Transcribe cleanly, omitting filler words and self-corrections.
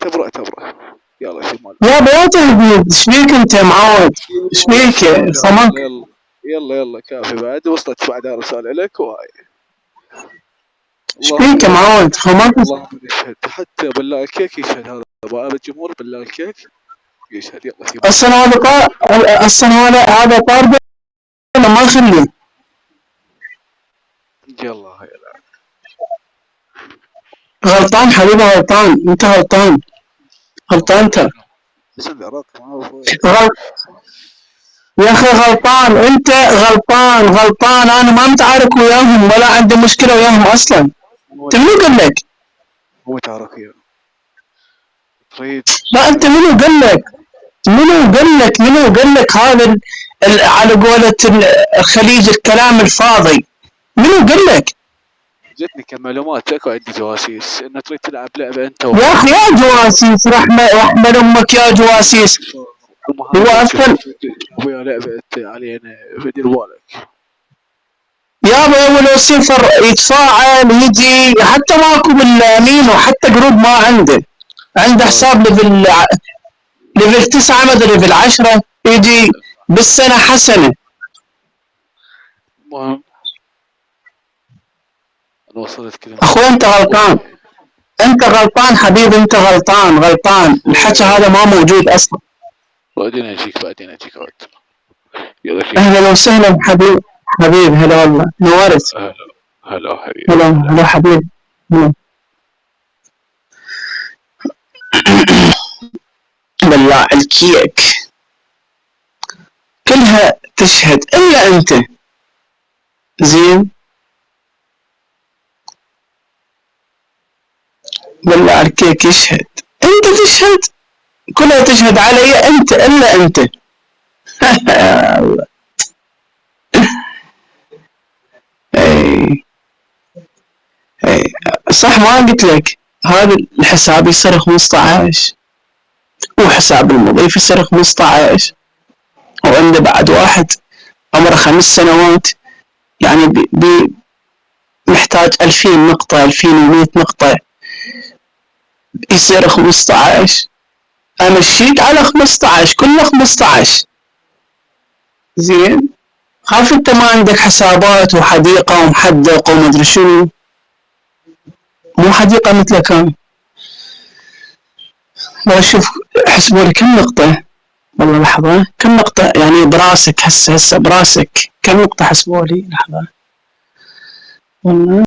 اعتبره. يلا في مال. يا لا تهديد، ايش فيك انت معود؟ ايش فيك صمك؟ يلا كافي بعد، وصلت بعدها رسالة لك وهاي. ايش فيك يا معود صمك؟ الله يشهد، حتى بالله الكيك يشهد هذا، بقى الجمهور بالله الكيك يشهد. يلا في اصلا هذا اصلا هذا طارد ما يخلي. يلا يلا. غلطان حبيبي، غلطان انت، غلطان انت يا اخي، غلطان انت، غلطان انا ما متعارك وياهم ولا عندي مشكله وياهم اصلا. انت منو قال لك؟ مو تعرف وياهم تريد؟ لا انت منو قال لك هذا على قولة الخليج الكلام الفاضي؟ منو قال لك؟ جتني كمعلومات اكو عندي جواسيس انه تريد تلعب لعبه انت يا اخي يا جواسيس، رحمة امك يا جواسيس. هو اصلا ويا لعبه علينا، دير بالك يابا، ولو صفر يتفاعل يجي، حتى ماكو بالامين، وحتى جروب ما عنده حساب ليفل 9 مدري ليفل 10 يجي بالسنه حسنه. المهم انا وصلت كذا. اخوي انت غلطان حبيبي، انت غلطان الحكي هذا ما موجود اصلا. بعدين اجيك يلا اهلا وسهلا حبيب هلا والله، نورت. هلا حبيبي. هلا حبيبي. بالله الكيك كلها تشهد الا انت. زين، بالله الكيك يشهد، انت تشهد، كلها تشهد علي انت الا انت. اي صح، ما قلت لك هذا الحساب يصير 15 وحساب المضيف يصير 15، وعنده بعد واحد عمره 5 سنوات، يعني بي محتاج 2000 نقطة 2100 نقطة يصير 15. امشيك على 15، كله 15. زين، خاف انت ما عندك حسابات وحديقة ومحدق ومدري شنو، مو حديقة مثلك انا. بشوف احسبوا لي كم نقطة، والله لحظة، كم نقطة يعني براسك، هسه براسك كم نقطة حسبوا لي، لحظة والله.